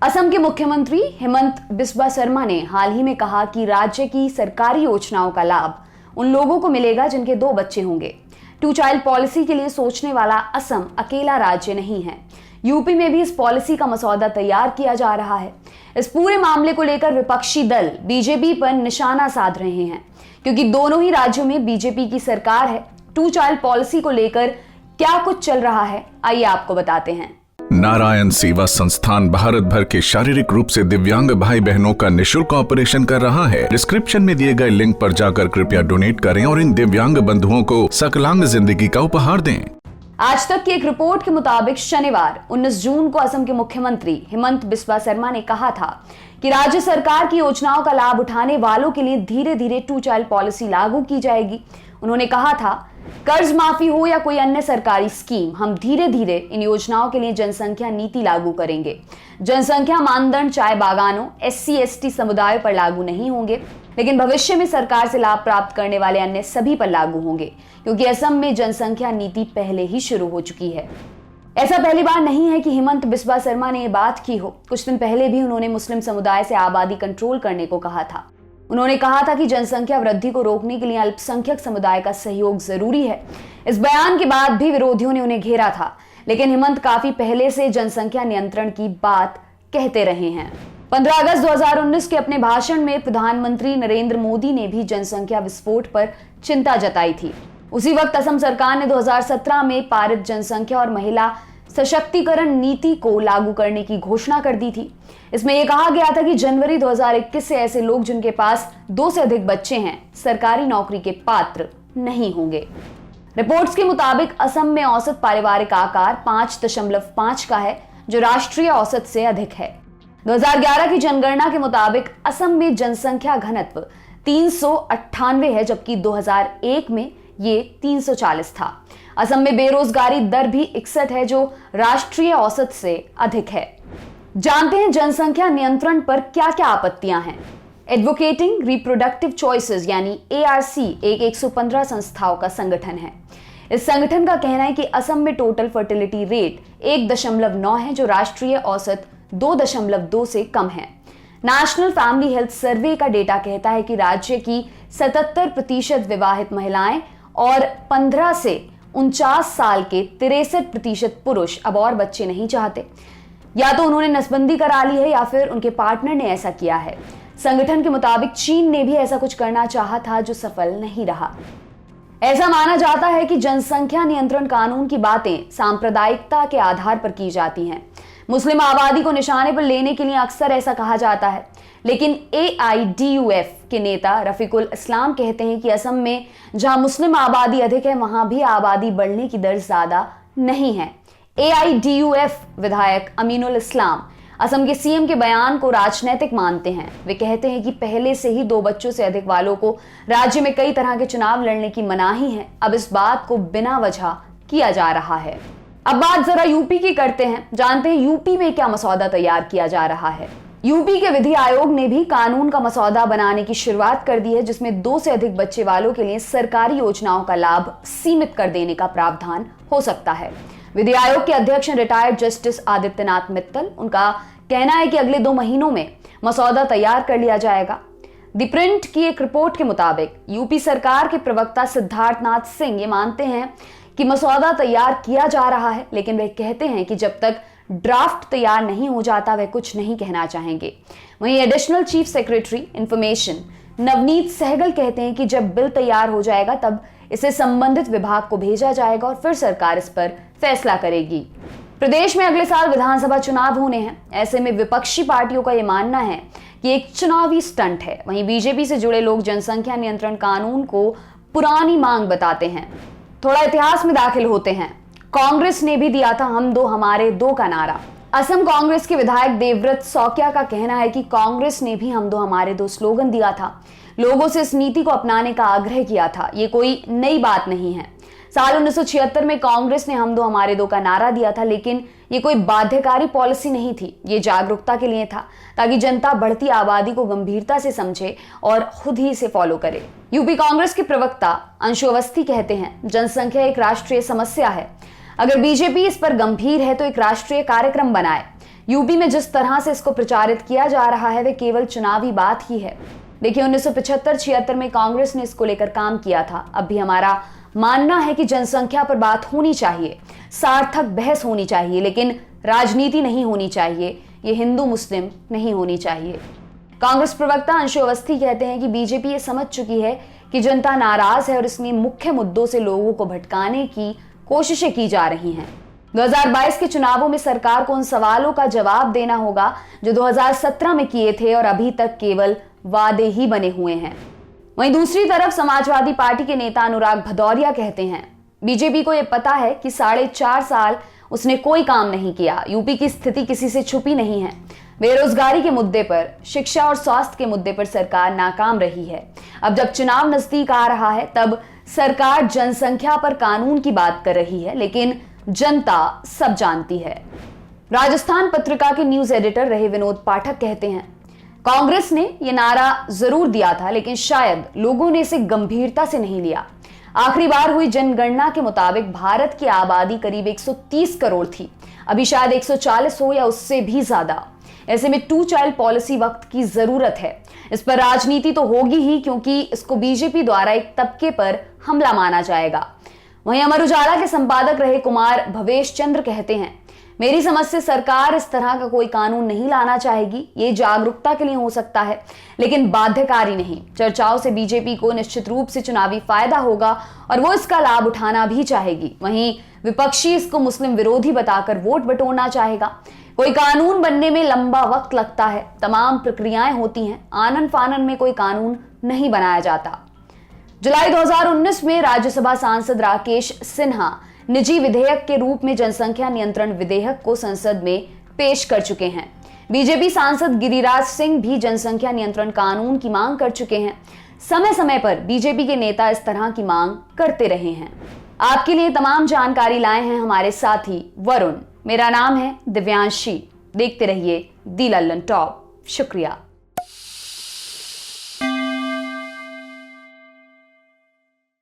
असम के मुख्यमंत्री हेमंत बिस्वा शर्मा ने हाल ही में कहा कि राज्य की सरकारी योजनाओं का लाभ उन लोगों को मिलेगा जिनके 2 बच्चे होंगे। 2 चाइल्ड पॉलिसी के लिए सोचने वाला असम अकेला राज्य नहीं है। यूपी में भी इस पॉलिसी का मसौदा तैयार किया जा रहा है। इस पूरे मामले को लेकर विपक्षी दल बीजेपी पर निशाना साध रहे हैं, क्योंकि दोनों ही राज्यों में बीजेपी की सरकार है। 2 चाइल्ड पॉलिसी को लेकर क्या कुछ चल रहा है, आइए आपको बताते हैं। नारायण सेवा संस्थान भारत भर के शारीरिक रूप से दिव्यांग भाई बहनों का निःशुल्क ऑपरेशन कर रहा है। डिस्क्रिप्शन में दिए गए लिंक पर जाकर कृपया डोनेट करें और इन दिव्यांग बंधुओं को सकलांग जिंदगी का उपहार दें। आज तक की एक रिपोर्ट के मुताबिक शनिवार 19 जून को असम के मुख्यमंत्री हेमंत बिस्वा शर्मा ने कहा था कि राज्य सरकार की योजनाओं का लाभ उठाने वालों के लिए धीरे धीरे 2 चाइल्ड पॉलिसी लागू की जाएगी। उन्होंने कहा था, कर्ज माफी हो या कोई अन्य सरकारी स्कीम, हम धीरे धीरे इन योजनाओं के लिए जनसंख्या नीति लागू करेंगे। जनसंख्या मानदंड चाय बागानों, SC/ST समुदायों पर लागू नहीं होंगे, लेकिन भविष्य में सरकार से लाभ प्राप्त करने वाले अन्य सभी पर लागू होंगे, क्योंकि असम में जनसंख्या नीति पहले ही शुरू हो चुकी है। ऐसा पहली बार नहीं है कि हेमंत बिस्वा शर्मा ने ये बात की हो। कुछ दिन पहले भी उन्होंने मुस्लिम समुदाय से आबादी कंट्रोल करने को कहा था। उन्होंने कहा था कि जनसंख्या वृद्धि को रोकने के लिए अल्पसंख्यक समुदाय का सहयोग जरूरी है। इस बयान के बाद भी विरोधियों ने उन्हें घेरा था, लेकिन हेमंत काफी पहले से जनसंख्या नियंत्रण की बात कहते रहे हैं। 15 अगस्त 2019 के अपने भाषण में प्रधानमंत्री नरेंद्र मोदी ने भी जनसंख्या विस्फोट पर चिंता जताई थी। उसी वक्त असम सरकार ने 2017 में पारित जनसंख्या और महिला सशक्तिकरण नीति को लागू करने की घोषणा कर दी थी। इसमें यह कहा गया था कि जनवरी 2021 से ऐसे लोग जिनके पास 2 से अधिक बच्चे हैं सरकारी नौकरी के पात्र नहीं होंगे। रिपोर्ट्स के मुताबिक असम में औसत पारिवारिक आकार 5.5 का है, जो राष्ट्रीय औसत से अधिक है। 2011 की जनगणना के मुताबिक असम में जनसंख्या घनत्व 398 है, जबकि 2001 में ये 340 था। असम में बेरोजगारी दर भी 61 है, जो राष्ट्रीय औसत से अधिक है। जानते हैं जनसंख्या नियंत्रण पर क्या क्या आपत्तियां हैं। एडवोकेटिंग रिप्रोडक्टिव चॉइसेस यानी ARC एक 115 संस्थाओं का संगठन है। इस संगठन का कहना है कि असम में टोटल फर्टिलिटी रेट 1.9 है, जो राष्ट्रीय औसत 2.2 से कम है। नेशनल फैमिली हेल्थ सर्वे का डेटा कहता है कि राज्य की 77% विवाहित महिलाएं और 15 से 49 साल के 63% पुरुष अब और बच्चे नहीं चाहते। या तो उन्होंने नसबंदी करा ली है या फिर उनके पार्टनर ने ऐसा किया है। संगठन के मुताबिक चीन ने भी ऐसा कुछ करना चाहा था, जो सफल नहीं रहा। ऐसा माना जाता है कि जनसंख्या नियंत्रण कानून की बातें सांप्रदायिकता के आधार पर की जाती हैं। मुस्लिम आबादी को निशाने पर लेने के लिए अक्सर ऐसा कहा जाता है, लेकिन AIDUF के नेता रफीकुल इस्लाम कहते हैं कि असम में जहां मुस्लिम आबादी अधिक है, वहां भी आबादी बढ़ने की दर ज्यादा नहीं है। AIDUF विधायक अमीनुल इस्लाम असम के CM के बयान को राजनीतिक मानते हैं। वे कहते हैं कि पहले से ही 2 बच्चों से अधिक वालों को राज्य में कई तरह के चुनाव लड़ने की मनाही है। अब इस बात को बिना वजह किया जा रहा है। अब बात जरा यूपी की करते हैं। जानते हैं यूपी में क्या मसौदा तैयार किया जा रहा है। यूपी के विधि आयोग ने भी कानून का मसौदा बनाने की शुरुआत कर दी है, जिसमें 2 से अधिक बच्चे वालों के लिए सरकारी योजनाओं का लाभ सीमित कर देने का प्रावधान हो सकता है। विधि आयोग के अध्यक्ष रिटायर्ड जस्टिस आदित्यनाथ मित्तल, उनका कहना है कि अगले 2 महीनों में मसौदा तैयार कर लिया जाएगा। द प्रिंट की एक रिपोर्ट के मुताबिक यूपी सरकार के प्रवक्ता सिद्धार्थनाथ सिंह ये मानते हैं कि मसौदा तैयार किया जा रहा है, लेकिन वे कहते हैं कि जब तक ड्राफ्ट तैयार नहीं हो जाता वह कुछ नहीं कहना चाहेंगे। वहीं additional chief secretary information Navneet Sehgal कहते हैं कि जब बिल तैयार हो जाएगा तब इसे संबंधित विभाग को भेजा जाएगा और फिर सरकार इस पर फैसला करेगी। प्रदेश में अगले साल विधानसभा चुनाव होने हैं। ऐसे में विपक्षी पार्टियों का यह मानना है कि एक चुनावी स्टंट है। वहीं बीजेपी से जुड़े लोग जनसंख्या नियंत्रण कानून को पुरानी मांग बताते हैं। थोड़ा इतिहास में दाखिल होते हैं। कांग्रेस ने भी दिया था हम 2 हमारे 2 का नारा। असम कांग्रेस के विधायक देवव्रत सौकिया का कहना है कि कांग्रेस ने भी हम 2 हमारे 2 स्लोगन दिया था, लोगों से इस नीति को अपनाने का आग्रह किया था। ये कोई नई बात नहीं है। साल 1976 में कांग्रेस ने हम 2 हमारे 2 का नारा दिया था, लेकिन ये कोई बाध्यकारी पॉलिसी नहीं थी। ये जागरूकता के लिए था, ताकि जनता बढ़ती आबादी को गंभीरता से समझे और खुद ही इसे फॉलो करे। यूपी कांग्रेस के प्रवक्ता अंशु अवस्थी कहते हैं, जनसंख्या एक राष्ट्रीय समस्या है। अगर बीजेपी इस पर गंभीर है तो एक राष्ट्रीय कार्यक्रम बनाए। यूपी में जिस तरह से इसको प्रचारित किया जा रहा है वे केवल चुनावी बात ही है। देखिए 1975-76 में कांग्रेस ने इसको लेकर काम किया था। अब भी हमारा मानना है कि जनसंख्या पर बात होनी चाहिए, सार्थक बहस होनी चाहिए, लेकिन राजनीति नहीं होनी चाहिए, ये हिंदू मुस्लिम नहीं होनी चाहिए। कांग्रेस प्रवक्ता अंशु अवस्थी कहते हैं कि बीजेपी ये समझ चुकी है कि जनता नाराज है और इसलिए मुख्य मुद्दों से लोगों को भटकाने की कोशिशें की जा रही हैं। 2022 के चुनावों में सरकार को उन सवालों का जवाब देना होगा जो 2017 में किए थे और अभी तक केवल वादे ही बने हुए हैं। वहीं दूसरी तरफ समाजवादी पार्टी के नेता अनुराग भदौरिया कहते हैं बीजेपी को यह पता है कि 4.5 साल उसने कोई काम नहीं किया। यूपी की स्थिति किसी से छुपी नहीं है। बेरोजगारी के मुद्दे पर, शिक्षा और स्वास्थ्य के मुद्दे पर सरकार नाकाम रही है। अब जब चुनाव नजदीक आ रहा है तब सरकार जनसंख्या पर कानून की बात कर रही है, लेकिन जनता सब जानती है। राजस्थान पत्रिका के न्यूज एडिटर रहे विनोद पाठक कहते हैं कांग्रेस ने यह नारा जरूर दिया था, लेकिन शायद लोगों ने इसे गंभीरता से नहीं लिया। आखिरी बार हुई जनगणना के मुताबिक भारत की आबादी करीब 130 करोड़ थी। अभी शायद 140 हो या उससे भी ज्यादा। ऐसे में 2 चाइल्ड पॉलिसी वक्त की जरूरत है। इस पर राजनीति तो होगी ही, क्योंकि इसको बीजेपी द्वारा एक तबके पर हमला माना जाएगा। वहीं अमर उजाला के संपादक रहे कुमार भवेश चंद्र कहते हैं मेरी समझ से सरकार इस तरह का कोई कानून नहीं लाना चाहेगी। ये जागरूकता के लिए हो सकता है, लेकिन बाध्यकारी नहीं। चर्चाओं से बीजेपी को निश्चित रूप से चुनावी फायदा होगा और वो इसका लाभ उठाना भी चाहेगी। वहीं विपक्षी इसको मुस्लिम विरोधी बताकर वोट बटोरना चाहेगा। कोई कानून बनने में लंबा वक्त लगता है, तमाम प्रक्रियाएं होती हैं। आनन फानन में कोई कानून नहीं बनाया जाता। जुलाई 2019 में राज्यसभा सांसद राकेश सिन्हा निजी विधेयक के रूप में जनसंख्या नियंत्रण विधेयक को संसद में पेश कर चुके हैं। बीजेपी सांसद गिरिराज सिंह भी जनसंख्या नियंत्रण कानून की मांग कर चुके हैं। समय समय पर बीजेपी के नेता इस तरह की मांग करते रहे हैं। आपके लिए तमाम जानकारी लाए हैं हमारे साथी वरुण। मेरा नाम है दिव्यांशी। देखते रहिए दी लल्लन टॉप। शुक्रिया।